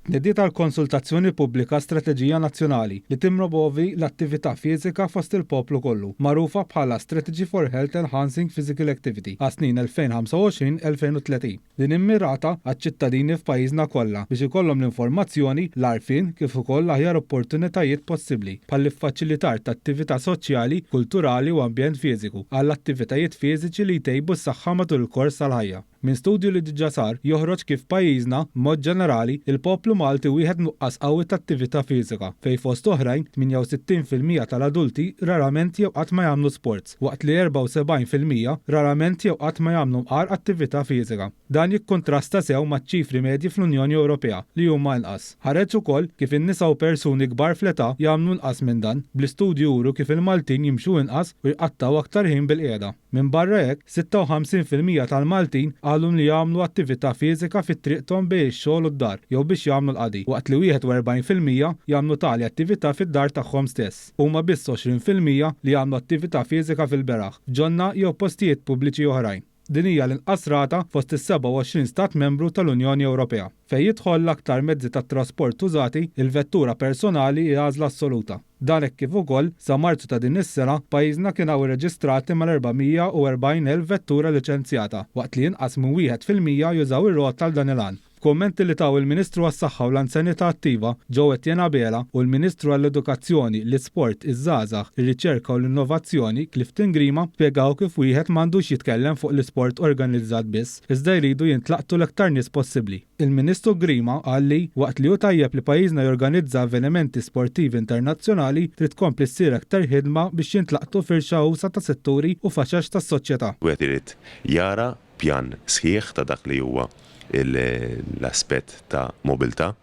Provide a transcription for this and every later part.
Tneddiet tal-konsultazzjoni pubblika Strateġija Nazzjonali li timpromovi l-attività fiżika fost il-poplu kollu, magħrufa bħala Strategy for Health Enhancing Physical Activity għas-snin 2025-2030. Din immirata għaċ-ċittadini f'pajjiżna kollha biex ikollhom l-informazzjoni l-għarfien kif ukoll aħjar opportunitajiet possibbli bħal faċilitar ta' attività soċjali, kulturali u ambjent fiżiku għall attivitajiet fiżiċi li jtejbu s-saħħa matul il-kors tal-ħajja. Min studju li diġà sar joħroġ kif pajjiżna mod ġenerali il-poplu Malti wieħed nuqqas qawwi ta' attività fiżika fejn fost oħrajn 68% tal-adulti rarament jew qatt ma jagħmlu sports, waqt li 74% rarament jew qatt ma jagħmlu mqar attività fiżika. Dan jikkontrasta sew maċ-ċifri medji fl-Unjoni Ewropea li huma inqas. Ħareġ ukoll kif in-nisa u persuni kbar fl-età jagħmlu inqas minn dan, bl-istudju juru kif il-Maltin jimxu inqas u jqattaw aktar ħin bil-qiegħda. Minn barra hekk, 56% tal-Maltin qalu li jagħmlu attività fiżika fit-triqthom bejn ix-xogħol u d-dar jew biex jagħmlu l-qadi, waqt li 41% jagħmlu tali attività fid-dar tagħhom stess. Huma biss 20% li jagħmlu attività fiżika fil-beraħ, ġonna jew postijiet pubbliċi oħrajn. Din hija l-inqas rata fost is-27 stat membru tal-Unjoni Ewropea. Fejn jidħol l-aktar mezzi tat-trasport użati, il-vettura personali hija għażla assoluta. Dan hekk kif ukoll sa Marzu ta' din is-sena pajjiżna kien hawn irreġistrati mal-440,000 vettura liċenzjata, waqt li inqas minn 1% jużaw ir-rotta għal dan il-għan. Kommenti li taw il-Ministru għas-Saħħa u l-Anzjanità Attiva Ġew Etienne Bela u l-Ministru għall-Edukazzjoni, l-Isport, iż-Żgħażagħ, ir-Riċerka u l-Innovazzjoni Clifton Grima spjegaw kif wieħed m'għandux jitkellem fuq l-isport organizzat biss, iżda jridu jintlaqtu l-aktar nies possibbli. Il-Ministru Grima qal li waqt li hu tajjeb li pajjiżna jorganizza avvenimenti sportivi internazzjonali trid tkompli ssir aktar ħidma biex jintlaqtu firxa usa ta' setturi u faxax tas-soċjetà. Wieħed irid jara pjan sħiħ ta' dak li huwa l-aspett ta' mobilità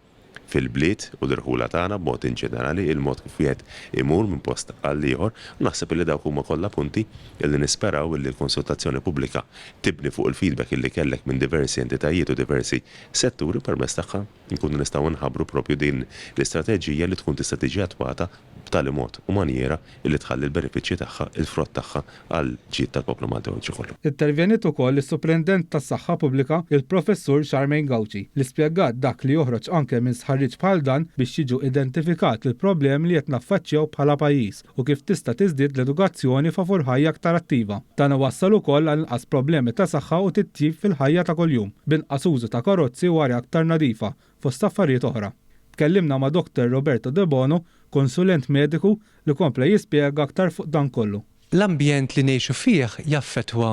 fil-bliet u l-irħula tagħna b'mod inġenerali, il-mod kif wieħed imur minn post għal ieħor, naħseb li dawk huma kollha punti li nisperaw li l-konsultazzjoni pubblika tibni fuq il-feedback illi kellek minn diversi entitajiet u diversi setturi permezz tagħha nkunu nistgħu nħabbru propju din l-istrateġija li tkun tista' tiġi attwata b'tali mod u maniera li tħalli l-benefiċċji tagħha, il-frott tagħha għal ġid tal-poplu Malti kollu. Intervjenit ukoll is-Suprendent tas-Saħħa Pubblika il-Professur Charmaine Gauci li spjegat dak li joħroġ anke minn sħarriġ bħal dan biex jiġu identifikat il-problemi li qed naffaċċjaw bħala pajjiż u kif tista' tiżdied l-edukazzjoni favur ħajja aktar attiva. Dan iwassal ukoll għal inqas problemi ta' saħħa u titjib fil-ħajja ta' kuljum b'inqas użu ta' karozzi u arja aktar nadifa fost affarijiet oħra. Tkellimna ma' Dr. Roberto De Bono, konsulent mediku li kompla jispjega aktar fuq dan kollu. L-ambjent li ngħixu fih jaffettwa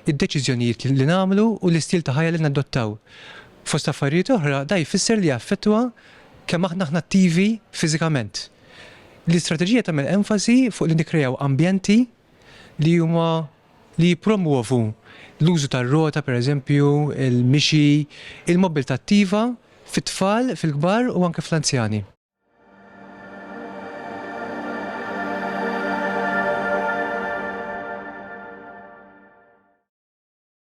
id-deċiżjonijiet li nagħmlu u l-istil ta' ħajja li nadottaw. Fost affarijiet oħra da jfisser li jaffettwa kemm aħna attivi fiżikament. L-istrateġija tagħmel enfasi fuq li nikkreaw ambjenti li huma li jippromuovu l-użu tar-rota pereżempju, il-mixi, il-mobilità attiva fit-tfal, fil-kbar u anke fl-anzjani.